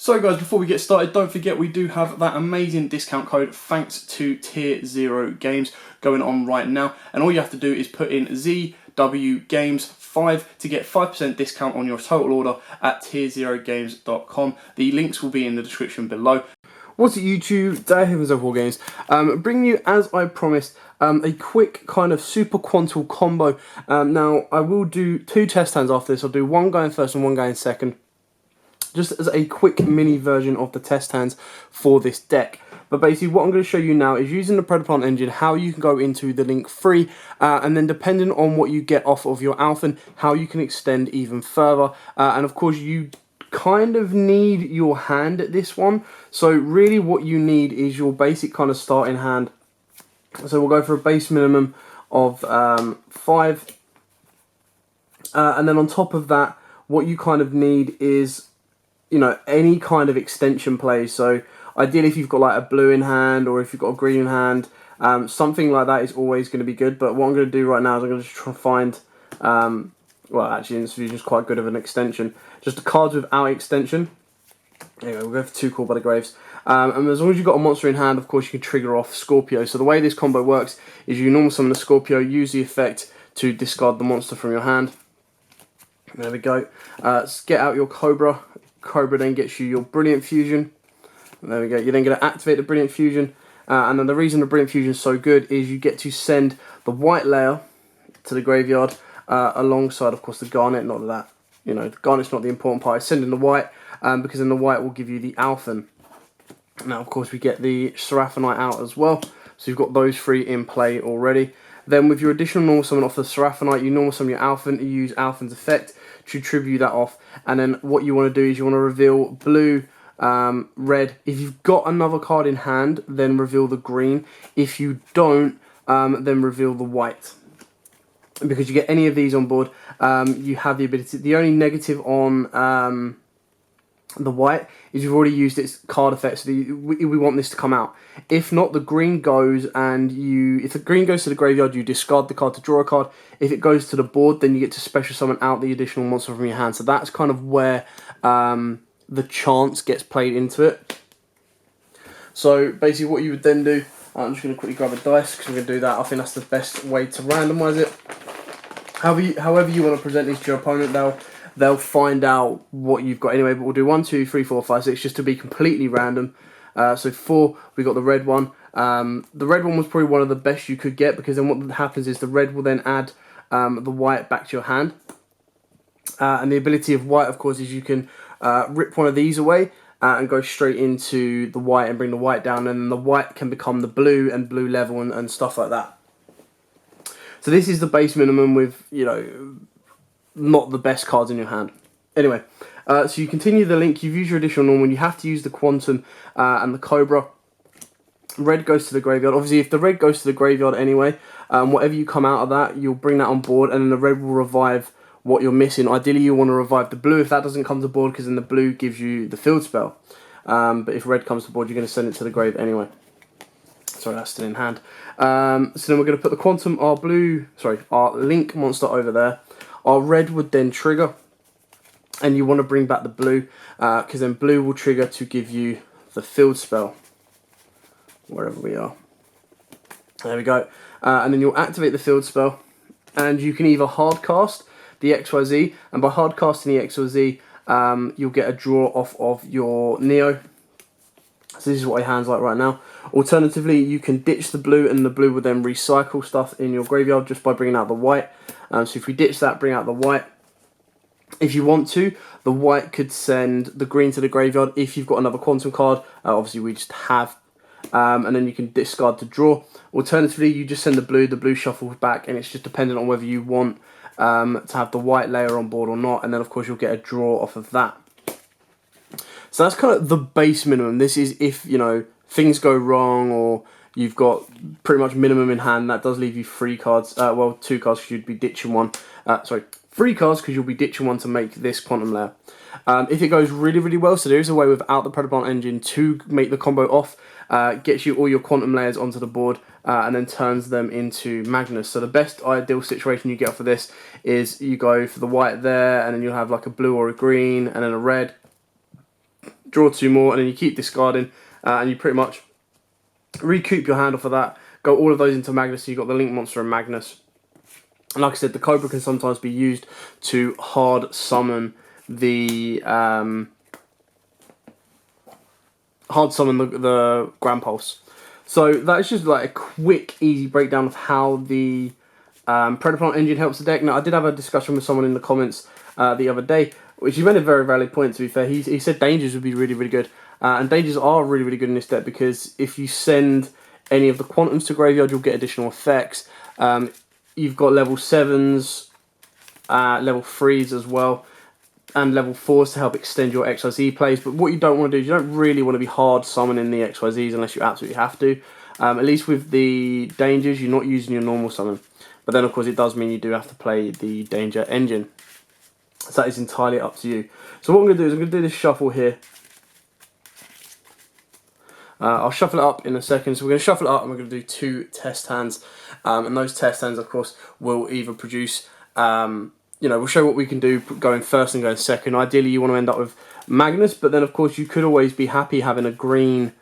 So guys, before we get started, don't forget we do have that amazing discount code thanks to Tier 0 Games going on right now. And all you have to do is put in ZWGames5 to get 5% discount on your total order at tier0games.com. The links will be in the description below. What's up YouTube, Dad here from YUGIOH Games, bringing you, as I promised, a quick kind of super quantal combo. Now, I will do 2 test hands after this. I'll do one going first and one going second, just as a quick mini version of the test hands for this deck. But basically what I'm going to show you now is using the Predaplant engine, how you can go into the link free, and then depending on what you get off of your Alphen, how you can extend even further. And of course you kind of need your hand at this one. So really what you need is your basic kind of starting hand. So we'll go for a base minimum of 5. And then on top of that, what you kind of need is, you know, any kind of extension plays. So ideally if you've got like a blue in hand or if you've got a green in hand, something like that is always going to be good. But what I'm going to do right now is I'm going to try and find, well actually Instant Fusion is quite good of an extension. Just the cards without extension. Anyway, we'll go for 2 Called by the Graves. And as long as you've got a monster in hand, of course you can trigger off Scorpio. So the way this combo works is you normal summon the Scorpio, use the effect to discard the monster from your hand. There we go. Get out your Cobra. Cobra then gets you your Brilliant Fusion. There we go. You're then going to activate the Brilliant Fusion. And then the reason the Brilliant Fusion is so good is you get to send the white layer to the graveyard alongside, of course, the Garnet. Not that, you know, the Garnet's not the important part. It's sending the white because then the white will give you the Alphen. Now, of course, we get the Seraphinite out as well. So you've got those 3 in play already. Then with your additional normal summon off the Seraphinite, you normal summon your Alphen, you use Alphen's effect to tribute that off. And then what you want to do is you want to reveal blue, red. If you've got another card in hand, then reveal the green. If you don't, then reveal the white. Because you get any of these on board, you have the ability. The only negative on the white is you've already used its card effect, so we want this to come out. If not, the green goes, and if the green goes to the graveyard, you discard the card to draw a card. If it goes to the board, then you get to special summon out the additional monster from your hand. So that's kind of where the chance gets played into it. So basically what you would then do, I'm just going to quickly grab a dice because I'm going to do that. I think that's the best way to randomise it. However you want to present these to your opponent, they'll find out what you've got anyway. But we'll do 1, 2, 3, 4, 5, 6 just to be completely random. So 4, we got the red one. The red one was probably one of the best you could get, because then what happens is the red will then add the white back to your hand. And the ability of white, of course, is you can rip one of these away and go straight into the white and bring the white down, and then the white can become the blue and blue level and stuff like that. So this is the base minimum with, you know, not the best cards in your hand. Anyway, so you continue the link, you've used your additional normal, you have to use the Quantum and the Cobra. Red goes to the graveyard. Obviously, if the red goes to the graveyard anyway, whatever you come out of that, you'll bring that on board, and then the red will revive what you're missing. Ideally, you want to revive the blue if that doesn't come to board, because then the blue gives you the field spell. But if red comes to board, you're going to send it to the grave anyway. Sorry, that's still in hand. So then we're going to put the Quantum, our Link monster over there. Our red would then trigger, and you want to bring back the blue, because then blue will trigger to give you the field spell, wherever we are. There we go. And then you'll activate the field spell, and you can either hard cast the XYZ, and by hard casting the XYZ, you'll get a draw off of your Neo. So this is what your hand's like right now. Alternatively, you can ditch the blue, and the blue will then recycle stuff in your graveyard just by bringing out the white. So if we ditch that, bring out the white. If you want to, the white could send the green to the graveyard. If you've got another Quantum card, obviously we just have, and then you can discard to draw. Alternatively, you just send the blue shuffles back, and it's just dependent on whether you want to have the white layer on board or not, and then of course you'll get a draw off of that. So that's kind of the base minimum. This is if, you know, things go wrong or you've got pretty much minimum in hand. That does leave you 3 cards, well, 2 cards because you'd be ditching one. 3 cards because you'll be ditching one to make this Quantum layer. If it goes really, really well, so there is a way without the Predaplant engine to make the combo off, gets you all your Quantum layers onto the board, and then turns them into Magnus. So the best ideal situation you get for this is you go for the white there, and then you'll have like a blue or a green, and then a red. draw 2 more, and then you keep discarding, and you pretty much recoup your hand off of that. Go all of those into Magnus, so you've got the Link Monster and Magnus. And like I said, the Cobra can sometimes be used to hard summon the Grand Pulse. So that is just like a quick, easy breakdown of how the Predaplant engine helps the deck. Now, I did have a discussion with someone in the comments the other day, which he made a very valid point, to be fair. He said Dangers would be really, really good. And Dangers are really, really good in this deck, because if you send any of the Quantums to graveyard, you'll get additional effects. You've got level 7s, level 3s as well, and level 4s to help extend your XYZ plays. But what you don't want to do is you don't really want to be hard summoning the XYZs unless you absolutely have to. At least with the Dangers, you're not using your normal summon. But then, of course, it does mean you do have to play the Danger engine. So that is entirely up to you. So what I'm going to do is I'm going to do this shuffle here. I'll shuffle it up in a second. So we're going to shuffle it up and we're going to do 2 test hands. And those test hands, of course, will either produce, we'll show what we can do going first and going second. Ideally, you want to end up with Magnus, but then, of course, you could always be happy having a green,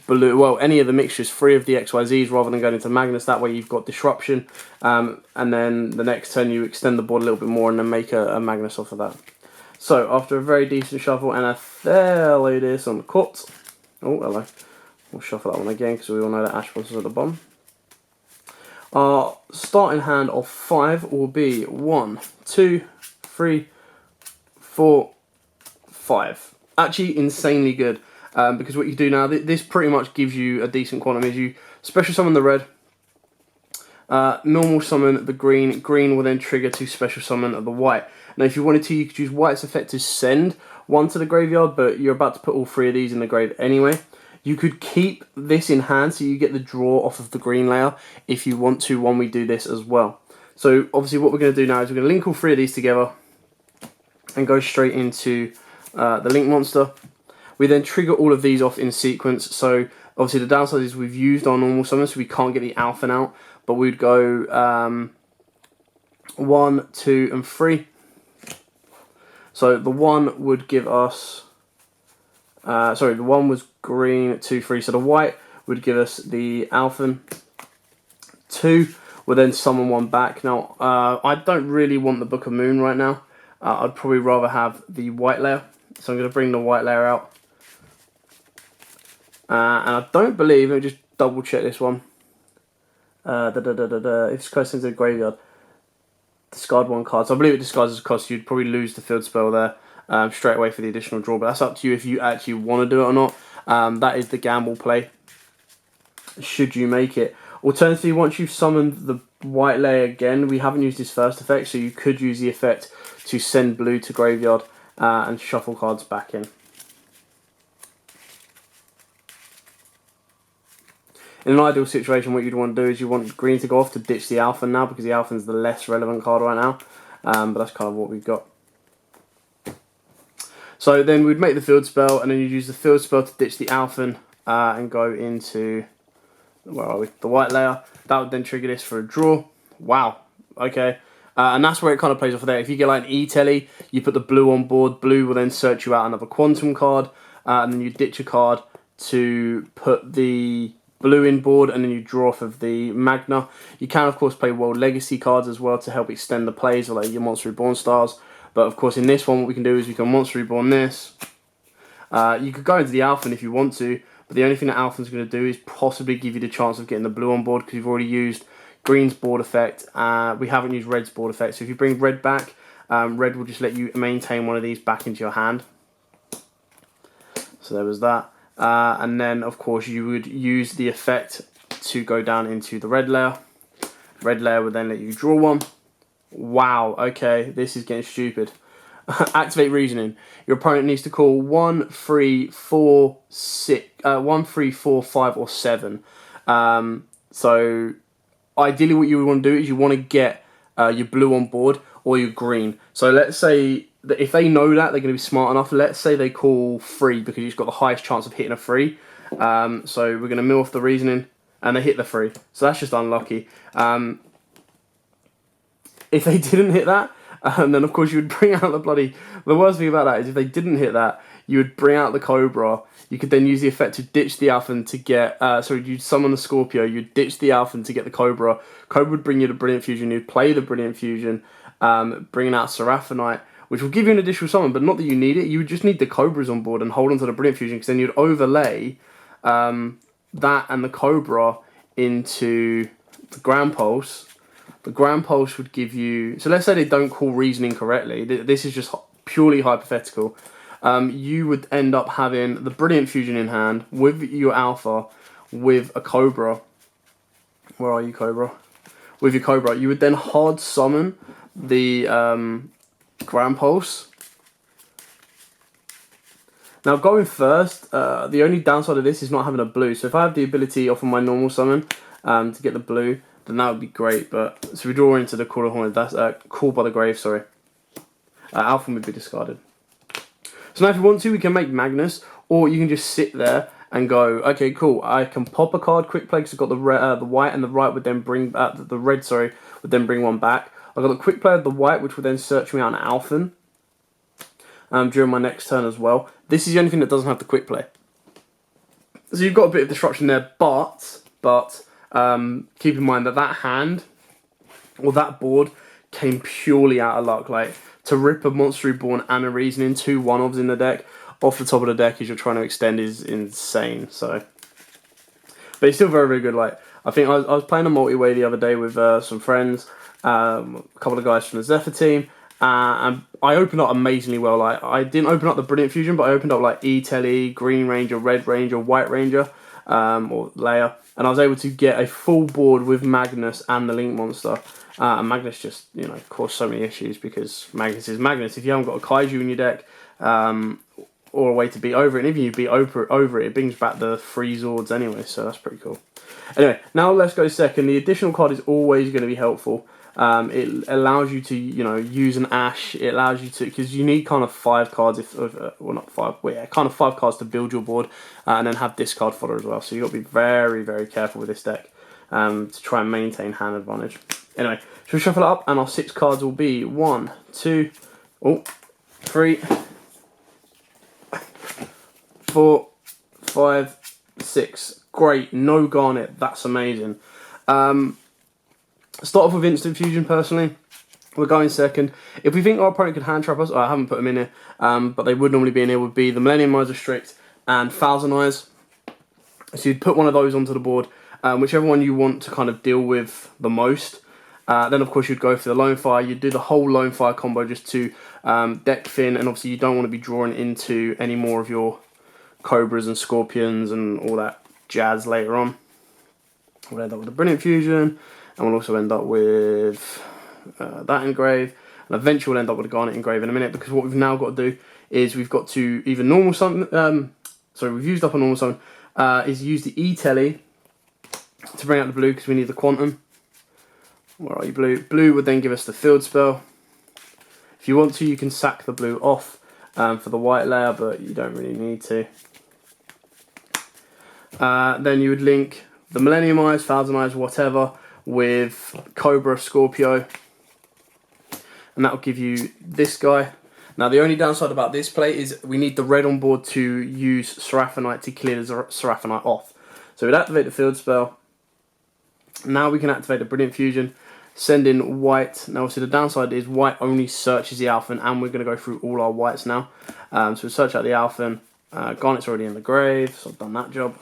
blue, well, any of the mixtures, 3 of the XYZs rather than going into Magnus. That way you've got disruption. And then the next turn you extend the board a little bit more and then make a Magnus off of that. So, after a very decent shuffle and a fairly decent cut. Oh, hello. We'll shuffle that one again because we all know that Ash was at the bottom. Our starting hand of 5 will be 1, 2, 3, 4, 5. Actually, insanely good. Because what you do now, this pretty much gives you a decent quantum. Is you special summon the red, normal summon the green. Green will then trigger to special summon the white. Now, if you wanted to, you could use white's effect to send 1 to the graveyard, but you're about to put all 3 of these in the grave anyway. You could keep this in hand so you get the draw off of the green layer if you want to when we do this as well. So obviously what we're going to do now is we're going to link all 3 of these together and go straight into the Link Monster. We then trigger all of these off in sequence. So obviously the downside is we've used our normal summon, so we can't get the Alpha out, but we'd go 1, 2 and 3. So the 1 would give us, the 1 was green, 2, 3. So the white would give us the Alpha. 2 will then summon 1 back. Now, I don't really want the Book of Moon right now. I'd probably rather have the white layer. So I'm going to bring the white layer out. And I don't believe, let me just double check this one. If it's close into the graveyard, discard 1 card. So I believe it discards as a cost. You'd probably lose the field spell there straight away for the additional draw. But that's up to you if you actually want to do it or not. That is the gamble play, should you make it. Alternatively, once you've summoned the white layer again, we haven't used this first effect, so you could use the effect to send blue to graveyard and shuffle cards back in. In an ideal situation, what you'd want to do is you want green to go off to ditch the Alpha now, because the Alpha is the less relevant card right now. But that's kind of what we've got. So then we'd make the field spell, and then you'd use the field spell to ditch the Alpha and go into, where are we? The white layer. That would then trigger this for a draw. Wow. Okay. And that's where it kind of plays off of there. If you get like an E-Telly, you put the blue on board. Blue will then search you out another Quantum card, and then you ditch a card to put the blue in board, and then you draw off of the Magna. You can, of course, play World Legacy cards as well to help extend the plays, or like your Monster Reborn stars. But, of course, in this one, what we can do is we can Monster Reborn this. You could go into the Alpha if you want to, but the only thing that Alpha's going to do is possibly give you the chance of getting the blue on board, because you've already used green's board effect. We haven't used red's board effect. So if you bring red back, red will just let you maintain one of these back into your hand. So there was that. And then, of course, you would use the effect to go down into the red layer. Red layer would then let you draw 1. Wow, okay, this is getting stupid. Activate reasoning. Your opponent needs to call 1, 3, 4, 5, or 7. So ideally what you would want to do is you want to get your blue on board or your green. So let's say that if they know that, they're going to be smart enough. Let's say they call 3 because you've got the highest chance of hitting a 3. So we're going to mill off the reasoning, and they hit the 3. So that's just unlucky. If they didn't hit that, then of course you would bring out the bloody... The worst thing about that is if they didn't hit that, you would bring out the Cobra. You could then use the effect to ditch the Alphen to get, you'd summon the Scorpio, you'd ditch the Alphen to get the Cobra. Cobra would bring you the Brilliant Fusion, you'd play the Brilliant Fusion, bringing out Seraphinite, which will give you an additional summon, but not that you need it. You would just need the Cobras on board and hold on to the Brilliant Fusion, because then you'd overlay that and the Cobra into the Grand Pulse. The Grand Pulse would give you... So let's say they don't call Reasoning correctly. This is just purely hypothetical. You would end up having the Brilliant Fusion in hand with your Alpha, with a Cobra. Where are you, Cobra? With your Cobra. You would then hard summon the Grand Pulse. Now, going first, the only downside of this is not having a blue. So if I have the ability off of my normal summon to get the blue, then that would be great. But so we draw into the Call of Hornet. That's Call by the Grave. Sorry, Alpha would be discarded. So now, if you want to, we can make Magnus, or you can just sit there and go, okay, cool. I can pop a card quick play because I've got the white, and the right would then bring the red. Sorry, would then bring one back. I've got the quick play of the white, which would then search me out an Alphen during my next turn as well. This is the only thing that doesn't have the quick play. So you've got a bit of disruption there, but keep in mind that hand or that board came purely out of luck. Like, to rip a Monster Reborn and a Reasoning, 2 1-ofs in the deck off the top of the deck as you're trying to extend is insane. So, but it's still very, very good. Like, I think I was playing a multi-way the other day with some friends, a couple of guys from the Zephyr team, and I opened up amazingly well. Like, I didn't open up the Brilliant Fusion, but I opened up like E-Telly, Green Ranger, Red Ranger, White Ranger, or Leia, and I was able to get a full board with Magnus and the Link Monster. And Magnus just, caused so many issues because Magnus is Magnus. If you haven't got a Kaiju in your deck, or a way to beat over it, and even if you beat over it, it brings back the 3 Zords anyway, so that's pretty cool. Anyway, now let's go second. The additional card is always going to be helpful. It allows you to, use an Ash. It allows you to, because you need kind of 5 cards, kind of 5 cards to build your board, and then have discard fodder as well. So you've got to be very, very careful with this deck to try and maintain hand advantage. Anyway, so we shuffle it up, and our 6 cards will be 1, 2, 3, 4, 5, 6. Great, no Garnet. That's amazing. Start off with Instant Fusion, personally. We're going second. If we think our opponent could hand trap us, I haven't put them in here, but they would normally be in here, would be the Millennium Miser Strict and Thousand Eyes. So you'd put one of those onto the board, whichever one you want to kind of deal with the most. Then, of course, you'd go for the Lone Fire. You'd do the whole Lone Fire combo just to deck thin, and obviously you don't want to be drawing into any more of your Cobras and Scorpions and all that jazz later on. We'll end up with a Brilliant Fusion, and we'll also end up with that engrave, and eventually we'll end up with a Garnet engrave in a minute, because what we've now got to do is we've got to either normal summon, we've used up a normal summon, is use the E-Telly to bring out the blue, because we need the Quantum. Where are you, blue? Blue would then give us the Field Spell. If you want to, you can sack the blue off for the white layer, but you don't really need to. Then you would link the Millennium Eyes, Thousand Eyes, whatever, with Cobra, Scorpio, and that will give you this guy. Now, the only downside about this play is we need the red on board to use Seraphinite to clear the Seraphinite off. So we'd activate the Field Spell. Now we can activate the Brilliant Fusion, send in white. Now, obviously, the downside is white only searches the Alphen, and we're going to go through all our whites now. So we search out the Alphen. Garnet's already in the grave, so I've done that job.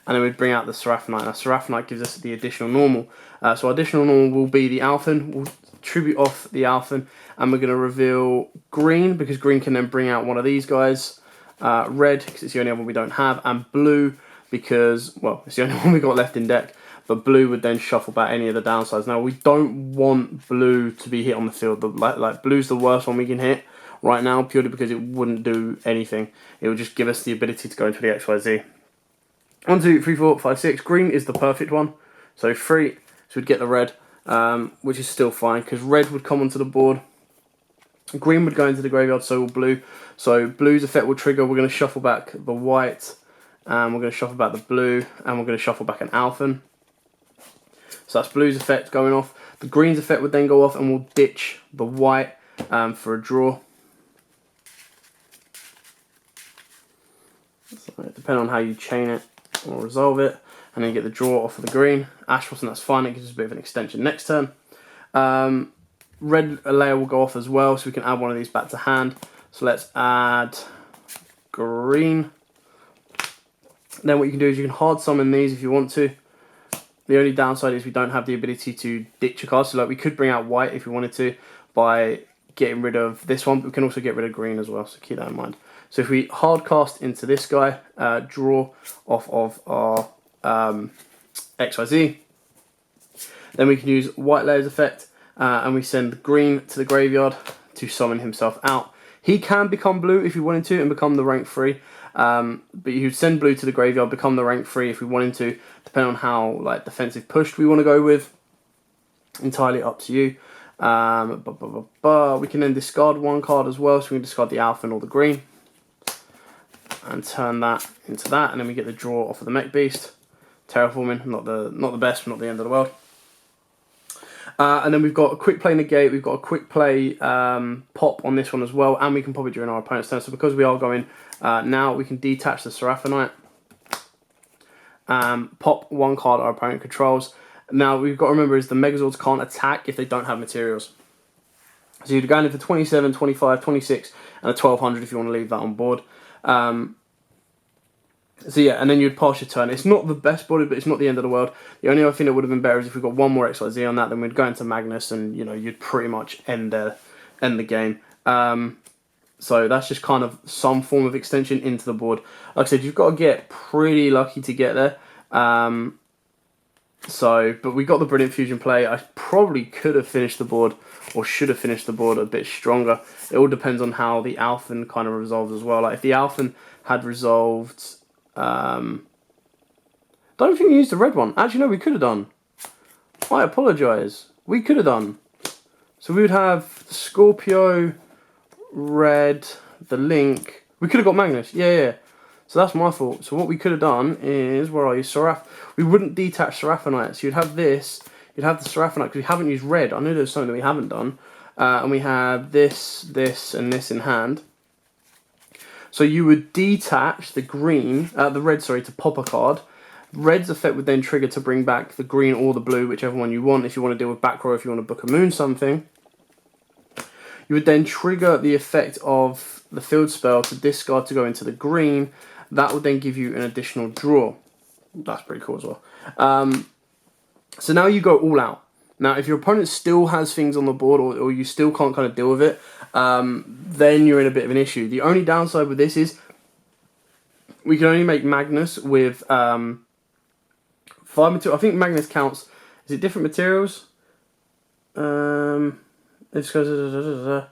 And then we'd bring out the Seraphinite. Now, Seraphinite gives us the additional normal. So our additional normal will be the Alphen. We'll tribute off the Alphen, and we're going to reveal green, because green can then bring out one of these guys. Red, because it's the only one we don't have. And blue, because, well, it's the only one we got left in deck. But blue would then shuffle back any of the downsides. Now, we don't want blue to be hit on the field. Like blue's the worst one we can hit right now, purely because it wouldn't do anything. It would just give us the ability to go into the XYZ. 1, 2, 3, 4, 5, 6. Green is the perfect one. So 3, so we'd get the red, which is still fine, because red would come onto the board. Green would go into the graveyard, so will blue. So blue's effect will trigger. We're going to shuffle back the white, and we're going to shuffle back the blue, and we're going to shuffle back an Alphen. So that's blue's effect going off. The green's effect would then go off, and we'll ditch the white for a draw. depending on how you chain it or resolve it. And then you get the draw off of the green. Ashwasn, that's fine, it gives us a bit of an extension next turn. Red layer will go off as well, so we can add one of these back to hand. So let's add green. Then what you can do is you can hard summon these if you want to. The only downside is we don't have the ability to ditch a card. So like we could bring out white if we wanted to by getting rid of this one, but we can also get rid of green as well, so keep that in mind. So if we hard cast into this guy, draw off of our XYZ, then we can use white layers effect, and we send green to the graveyard to summon himself out. He can become blue if you wanted to and become the rank 3, but you send blue to the graveyard, become the rank 3 if we wanted to, depending on how like defensive pushed we want to go with. Entirely up to you. We can then discard one card as well, so we can discard the alpha and all the green and turn that into that, and then we get the draw off of the mech beast. Terraforming, not the best, but not the end of the world. And then we've got a quick play negate, we've got a quick play pop on this one as well, and we can pop it during our opponent's turn. So because we are going now, we can detach the Seraphonite, pop one card our opponent controls. Now we've got to remember is the Megazords can't attack if they don't have materials. So you're going in for 27, 25, 26, and a 1200 if you want to leave that on board. So yeah, and then you'd pass your turn. It's not the best body, but it's not the end of the world. The only other thing that would have been better is if we got one more XYZ on that, then we'd go into Magnus, and you know you'd pretty much end the game. So that's just kind of some form of extension into the board. Like I said, you've got to get pretty lucky to get there. But we got the Brilliant Fusion play. I probably could have finished the board, or should have finished the board a bit stronger. It all depends on how the Alphen kind of resolves as well. Like if the Alphen had resolved, don't think we used the red one. Actually, no, we could have done. I apologise. We could have done. So we would have the Scorpio, red, the Link. We could have got Magnus. Yeah. So that's my fault. So what we could have done is, where are you? Seraph. We wouldn't detach Seraphonite. So you'd have this. You'd have the Seraphonite because we haven't used red. I know there's something that we haven't done. And we have this, and this in hand. So you would detach the green, the red, sorry, to pop a card. Red's effect would then trigger to bring back the green or the blue, whichever one you want. If you want to deal with back row, if you want to book a moon something. You would then trigger the effect of the field spell to discard to go into the green. That would then give you an additional draw. That's pretty cool as well. So now you go all out. Now, if your opponent still has things on the board, or you still can't kind of deal with it, then you're in a bit of an issue. The only downside with this is we can only make Magnus with 5 materials. I think Magnus counts. Is it different materials? It goes.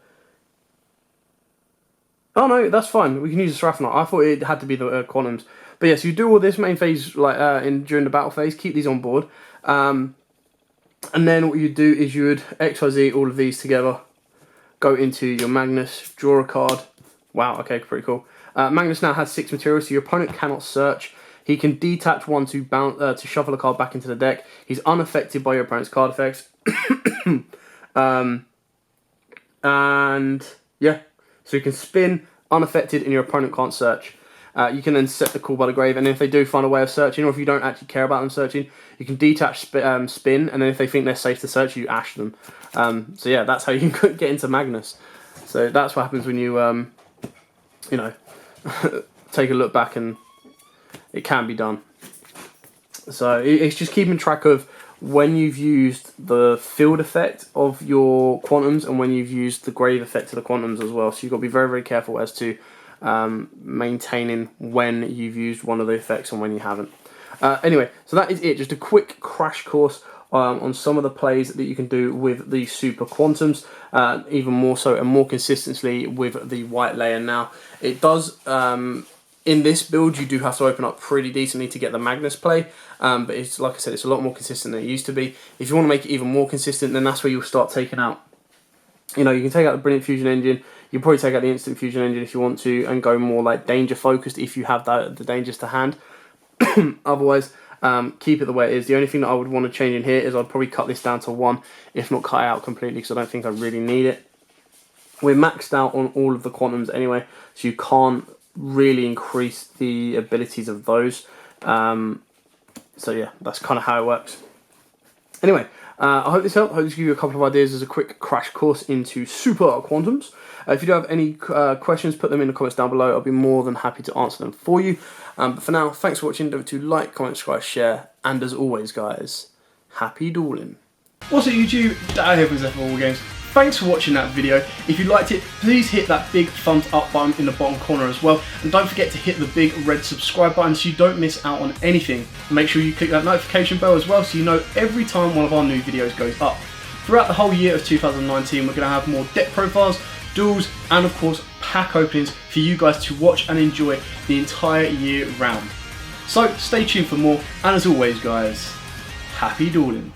Oh no, that's fine. We can use the Seraphonite. I thought it had to be the Quantums. But yes, you do all this main phase like during the battle phase. Keep these on board, and then what you do is you would XYZ all of these together, go into your Magnus, draw a card. Wow, okay, pretty cool. Magnus now has 6 materials, so your opponent cannot search. He can detach one to shuffle a card back into the deck. He's unaffected by your opponent's card effects. And yeah, so you can spin unaffected and your opponent can't search. You can then set the call by the grave, and if they do find a way of searching, or if you don't actually care about them searching, you can detach spin, and then if they think they're safe to search, you ash them. So yeah, that's how you can get into Magnus. So that's what happens when you, take a look back, and it can be done. So it's just keeping track of when you've used the field effect of your Quantums and when you've used the grave effect of the Quantums as well. So you've got to be very, very careful as to maintaining when you've used one of the effects and when you haven't. Anyway, so that is it. Just a quick crash course on some of the plays that you can do with the Super Quantums, even more so and more consistently with the white layer. Now, it does, in this build, you do have to open up pretty decently to get the Magnus play, but it's like I said, it's a lot more consistent than it used to be. If you want to make it even more consistent, then that's where you'll start taking out, you can take out the Brilliant Fusion engine. You'll probably take out the Instant Fusion engine if you want to, and go more like danger focused if you have the dangers to hand. Otherwise, keep it the way it is. The only thing that I would want to change in here is I'd probably cut this down to 1, if not cut it out completely, because I don't think I really need it. We're maxed out on all of the Quantums anyway, so you can't really increase the abilities of those. So yeah, that's kind of how it works. Anyway, I hope this helped. I hope this gives you a couple of ideas as a quick crash course into super quantums. If you do have any questions, put them in the comments down below. I'll be more than happy to answer them for you. But for now, thanks for watching. Don't forget to like, comment, subscribe, share, and as always, guys, happy dueling. What's up YouTube, Dan here from YUGIOH. Thanks for watching that video. If you liked it, please hit that big thumbs up button in the bottom corner as well. And don't forget to hit the big red subscribe button so you don't miss out on anything. And make sure you click that notification bell as well so you know every time one of our new videos goes up. Throughout the whole year of 2019, we're going to have more deck profiles, duels, and of course pack openings for you guys to watch and enjoy the entire year round. So stay tuned for more, and as always guys, happy dueling.